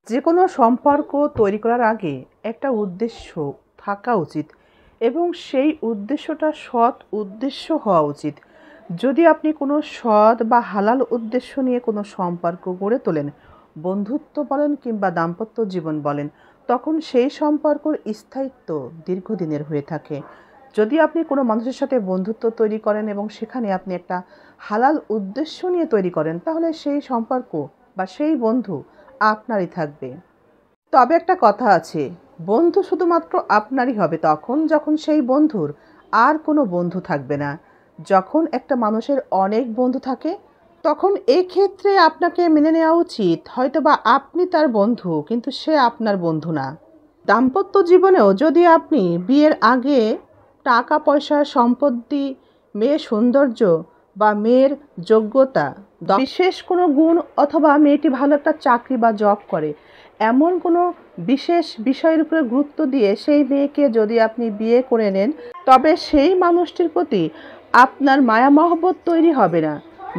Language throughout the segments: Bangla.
যে কোনো সম্পর্ক তৈরি করার আগে একটা উদ্দেশ্য থাকা উচিত এবং সেই উদ্দেশ্যটা সৎ উদ্দেশ্য হওয়া উচিত। যদি আপনি কোনো সৎ বা হালাল উদ্দেশ্য নিয়ে কোনো সম্পর্ক গড়ে তোলেন, বন্ধুত্ব বলেন কিংবা দাম্পত্য জীবন বলেন, তখন সেই সম্পর্কর স্থায়িত্ব দীর্ঘদিনের হয়ে থাকে। যদি আপনি কোনো মানুষের সাথে বন্ধুত্ব তৈরি করেন এবং সেখানে আপনি একটা হালাল উদ্দেশ্য নিয়ে তৈরি করেন, তাহলে সেই সম্পর্ক বা সেই বন্ধু আপনারই থাকবে। তবে একটা কথা আছে, বন্ধু শুধুমাত্র আপনারই হবে তখন যখন সেই বন্ধুর আর কোনো বন্ধু থাকবে না। যখন একটা মানুষের অনেক বন্ধু থাকে, তখন এই ক্ষেত্রে আপনাকে মেনে নেওয়া উচিত হয়তোবা আপনি তার বন্ধু কিন্তু সে আপনার বন্ধু না। দাম্পত্য জীবনেও যদি আপনি বিয়ের আগে টাকা পয়সা সম্পত্তি, মেয়ের সৌন্দর্য বা মেয়ের যোগ্যতা, বিশেষ কোনো গুণ অথবা মেয়েটি ভালো একটা চাকরি বা জব করে এমন কোনো বিশেষ বিষয়ের উপরে গুরুত্ব দিয়ে সেই মেয়েকে যদি আপনি বিয়ে করে নেন, তবে সেই মানুষটির প্রতি আপনার মায়া মহব্বত তৈরি হবে না।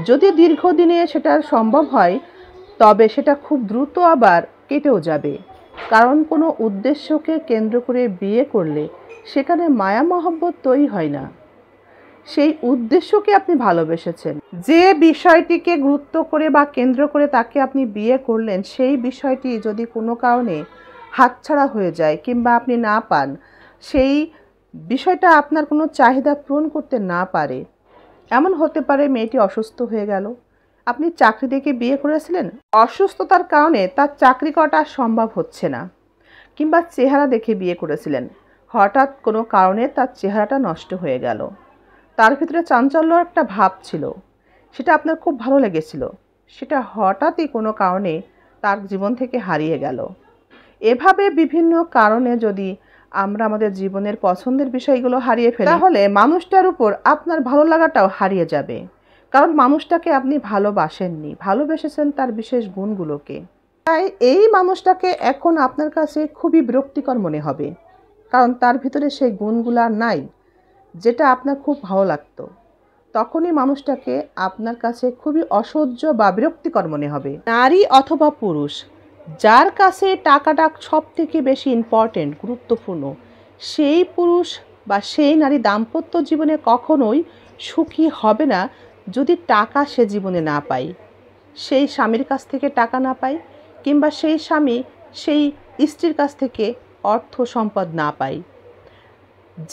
যদি দীর্ঘদিনে সেটা সম্ভব হয়, তবে সেটা খুব দ্রুত আবার কেটেও যাবে। কারণ কোনো উদ্দেশ্যকে কেন্দ্র করে বিয়ে করলে সেখানে মায়া মহব্বত তৈরি হয় না, সেই উদ্দেশ্যকে আপনি ভালোবেসেছেন। যে বিষয়টিকে গুরুত্ব করে বা কেন্দ্র করে তাকে আপনি বিয়ে করলেন, সেই বিষয়টি যদি কোনো কারণে হাতছাড়া হয়ে যায় কিংবা আপনি না পান, সেই বিষয়টা আপনার কোনো চাহিদা পূরণ করতে না পারে, এমন হতে পারে মেয়েটি অসুস্থ হয়ে গেল, আপনি চাকরি দেখে বিয়ে করেছিলেন, অসুস্থতার কারণে তার চাকরি করাটা সম্ভব হচ্ছে না, কিংবা চেহারা দেখে বিয়ে করেছিলেন, হঠাৎ কোনো কারণে তার চেহারাটা নষ্ট হয়ে গেল, তার ভিতরে চাঞ্চল্য একটা ভাব ছিল, সেটা আপনার খুব ভালো লেগেছিল, সেটা হঠাৎই কোনো কারণে তার জীবন থেকে হারিয়ে গেল। এভাবে বিভিন্ন কারণে যদি আমরা আমাদের জীবনের পছন্দের বিষয়গুলো হারিয়ে ফেলি, তাহলে মানুষটার উপর আপনার ভালো লাগাটাও হারিয়ে যাবে। কারণ মানুষটাকে আপনি ভালোবাসেননি, ভালোবেসেছেন তার বিশেষ গুণগুলোকে। তাই এই মানুষটাকে এখন আপনার কাছে খুবই বিরক্তিকর মনে হবে, কারণ তার ভিতরে সেই গুণগুলো আর নাই যেটা আপনার খুব ভালো লাগতো। তখনই মানুষটাকে আপনার কাছে খুবই অসহ্য বা বিরক্তিকর মনে হবে। নারী অথবা পুরুষ, যার কাছে টাকাটা সব থেকে বেশি ইম্পর্টেন্ট, গুরুত্বপূর্ণ, সেই পুরুষ বা সেই নারী দাম্পত্য জীবনে কখনোই সুখী হবে না যদি টাকা সে জীবনে না পায়, সেই স্বামীর কাছ থেকে টাকা না পায়, কিংবা সেই স্বামী সেই স্ত্রীর কাছ থেকে অর্থ সম্পদ না পায়।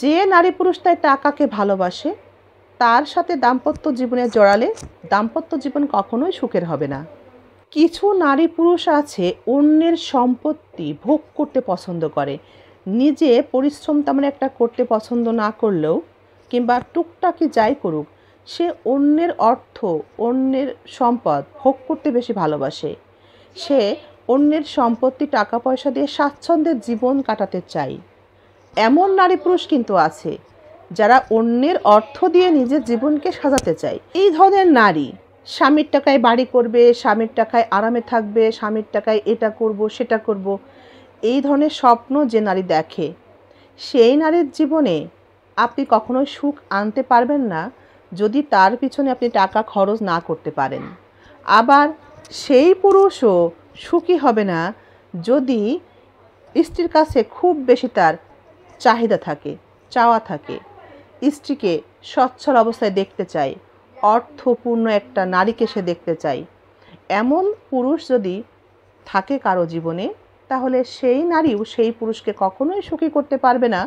যে নারী পুরুষ তাই টাকাকে ভালোবাসে, তার সাথে দাম্পত্য জীবনে জড়ালে দাম্পত্য জীবন কখনোই সুখের হবে না। কিছু নারী পুরুষ আছে অন্যের সম্পত্তি ভোগ করতে পছন্দ করে, নিজে পরিশ্রম তেমন একটা করতে পছন্দ না করলেও কিংবা টুকটাকি যাই করুক, সে অন্যের অর্থ অন্যের সম্পদ ভোগ করতে বেশি ভালোবাসে। সে অন্যের সম্পত্তি টাকা পয়সা দিয়ে স্বাচ্ছন্দ্যের জীবন কাটাতে চায়। এমন নারী পুরুষ কিন্তু আছে যারা অন্যের অর্থ দিয়ে নিজের জীবনকে সাজাতে চায়। এই ধরনের নারী স্বামীর টাকায় বাড়ি করবে, স্বামীর টাকায় আরামে থাকবে, স্বামীর টাকায় এটা করব সেটা করব, এই ধরনের স্বপ্ন যে নারী দেখে, সেই নারীর জীবনে আপনি কখনোই সুখ আনতে পারবেন না যদি তার পিছনে আপনি টাকা খরচ না করতে পারেন। আবার সেই পুরুষও সুখী হবে না যদি স্ত্রীর কাছে খুব বেশি তার চাহিদা থাকে, চাওয়া থাকে, স্ত্রীকে সচ্ছল অবস্থায় দেখতে চায়, অর্থপূর্ণ একটা নারীকে সে দেখতে চায়। এমন পুরুষ যদি থাকে কারো জীবনে, তাহলে সেই নারীও সেই পুরুষকে কখনোই সুখী করতে পারবে না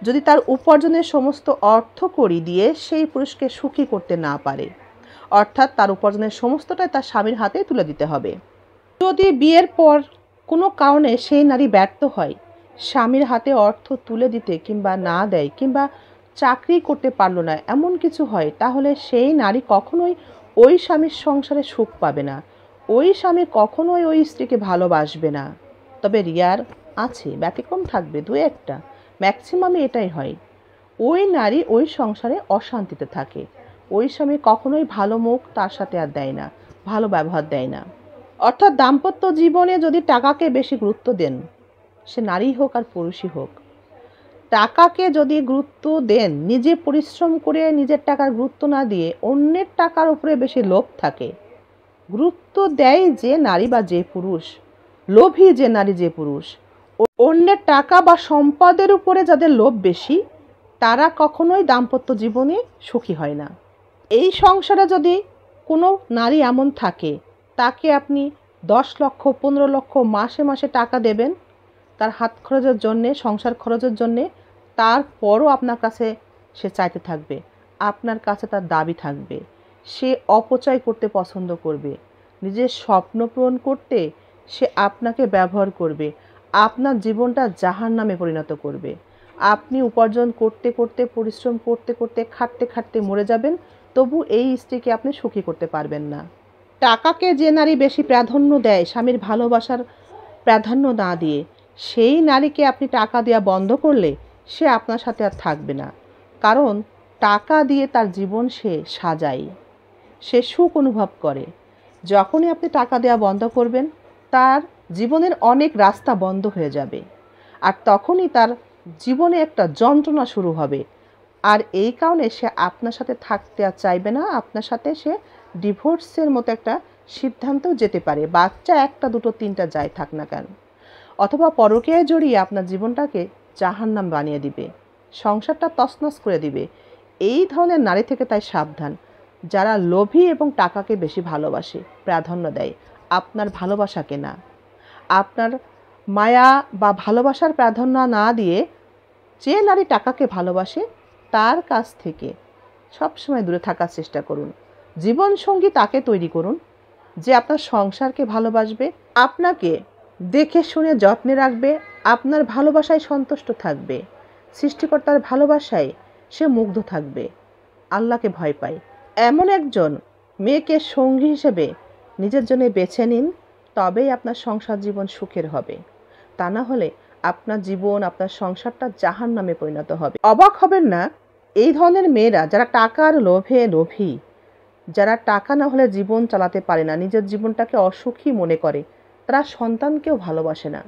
যদি তার উপার্জনের সমস্ত অর্থকড়ি দিয়ে সেই পুরুষকে সুখী করতে না পারে। অর্থাৎ তার উপার্জনের সমস্তটাই তার স্বামীর হাতে তুলে দিতে হবে। যদি বিয়ের পর কোনো কারণে সেই নারী ব্যর্থ হয়, স্বামীর হাতে অর্থ তুলে দিতে কিংবা না দেয়, কিংবা চাকরি করতে পারলো না, এমন কিছু হয়, তাহলে সেই নারী কখনোই ওই স্বামীর সংসারে সুখ পাবে না, ওই স্বামী কখনোই ওই স্ত্রীকে ভালোবাসবে না। তবে রিয়ার আছে, ব্যতিক্রম থাকবে দু একটা, ম্যাক্সিমামই এটাই হয়। ওই নারী ওই সংসারে অশান্তিতে থাকে, ওই স্বামী কখনোই ভালো মুখ তার সাথে আর দেয় না, ভালো ব্যবহার দেয় না। অর্থাৎ দাম্পত্য জীবনে যদি টাকাকে বেশি গুরুত্ব দেন, সে নারী হোক আর পুরুষই হোক, টাকাকে যদি গুরুত্ব দেন, নিজে পরিশ্রম করে নিজের টাকার গুরুত্ব না দিয়ে অন্যের টাকার উপরে বেশি লোভ থাকে, গুরুত্ব দেয় যে নারী বা যে পুরুষ, লোভী যে নারী, যে পুরুষ, অন্যের টাকা বা সম্পদের উপরে যাদের লোভ বেশি, তারা কখনোই দাম্পত্য জীবনে সুখী হয় না। এই সংসারে যদি কোনো নারী এমন থাকে, তাকে আপনি 10 লক্ষ 15 লক্ষ মাসে মাসে টাকা দেবেন তার হাত খরচের জন্যে, সংসার খরচের জন্যে, তারপরও আপনার কাছে সে চাইতে থাকবে, আপনার কাছে তার দাবি থাকবে। সে অপচয় করতে পছন্দ করবে, নিজের স্বপ্ন পূরণ করতে সে আপনাকে ব্যবহার করবে, আপনার জীবনটা জাহান্নামে পরিণত করবে। আপনি উপার্জন করতে করতে, পরিশ্রম করতে করতে, খাটতে খাটতে মরে যাবেন, তবু এই স্ত্রীকে আপনি সুখী করতে পারবেন না। টাকাকে যে নারী বেশি প্রাধান্য দেয়, স্বামীর ভালোবাসার প্রাধান্য না দিয়ে, সেই নারীকে আপনি টাকা দেওয়া বন্ধ করলে সে আপনার সাথে আর থাকবে না। কারণ টাকা দিয়ে তার জীবন সে সাজায়, সে সুখ অনুভব করে। যখনই আপনি টাকা দেওয়া বন্ধ করবেন, তার জীবনের অনেক রাস্তা বন্ধ হয়ে যাবে, আর তখনই তার জীবনে একটা যন্ত্রণা শুরু হবে। আর এই কারণে সে আপনার সাথে থাকতে আর চাইবে না, আপনার সাথে সে ডিভোর্সের মতো একটা সিদ্ধান্তও যেতে পারে, বাচ্চা একটা দুটো তিনটা যাই থাক না কেন, অথবা পরকীয়ায় জড়িয়ে আপনার জীবনটাকে জাহান্নাম বানিয়ে দিবে, সংসারটা তছনছ করে দিবে। এই ধরনের নারী থেকে তাই সাবধান, যারা লোভী এবং টাকাকে বেশি ভালোবাসে, প্রাধান্য দেয়, আপনার ভালোবাসাকে না। আপনার মায়া বা ভালোবাসার প্রাধান্য না দিয়ে যে নারী টাকাকে ভালোবাসে তার কাছ থেকে সবসময় দূরে থাকার চেষ্টা করুন। জীবনসঙ্গী তাকে তৈরি করুন যে আপনার সংসারকে ভালোবাসবে, আপনাকে দেখে শুনে যত্নে রাখবে, আপনার ভালোবাসায় সন্তুষ্ট থাকবে, সৃষ্টিকর্তার ভালোবাসায় সে মুগ্ধ থাকবে, আল্লাহকে ভয় পায়। এমন একজন মেয়েকে সঙ্গী হিসেবে নিজের জন্য বেছে নিন, তবেই আপনার সংসার জীবন সুখের হবে। তা না হলে আপনার জীবন, আপনার সংসারটা জাহান্নামে পরিণত হবে। অবাক হবেন না, এই ধরনের মেয়েরা যারা টাকার লোভে লোভী, যারা টাকা না হলে জীবন চালাতে পারে না, নিজের জীবনটাকে অসুখী মনে করে, তারা সন্তানকেও ভালোবাসে না,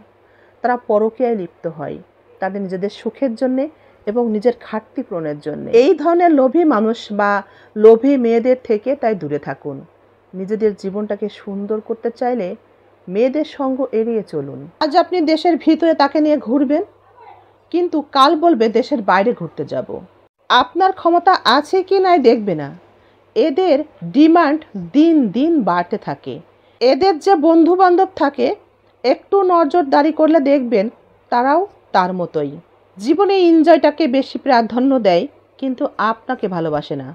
তারা পরকীয়ায় লিপ্ত হয় তাদের নিজেদের সুখের জন্যে এবং নিজের ঘাটতি পূরণের জন্য। এই ধরনের লোভী মানুষ বা লোভী মেয়েদের থেকে তাই দূরে থাকুন। নিজেদের জীবনটাকে সুন্দর করতে চাইলে মেয়েদের সঙ্গ এড়িয়ে চলুন। আজ আপনি দেশের ভিতরে তাকে নিয়ে ঘুরবেন, কিন্তু কাল বলবে দেশের বাইরে ঘুরতে যাব। আপনার ক্ষমতা আছে কি নাই দেখবে না। এদের ডিমান্ড দিন দিন বাড়তে থাকে। এদের যে বন্ধু বান্ধব থাকে, একটু নজরদারি করলে দেখবেন তারাও তার মতোই জীবনে এনজয়টাকে বেশি প্রাধান্য দেয়, কিন্তু আপনাকে ভালোবাসে না।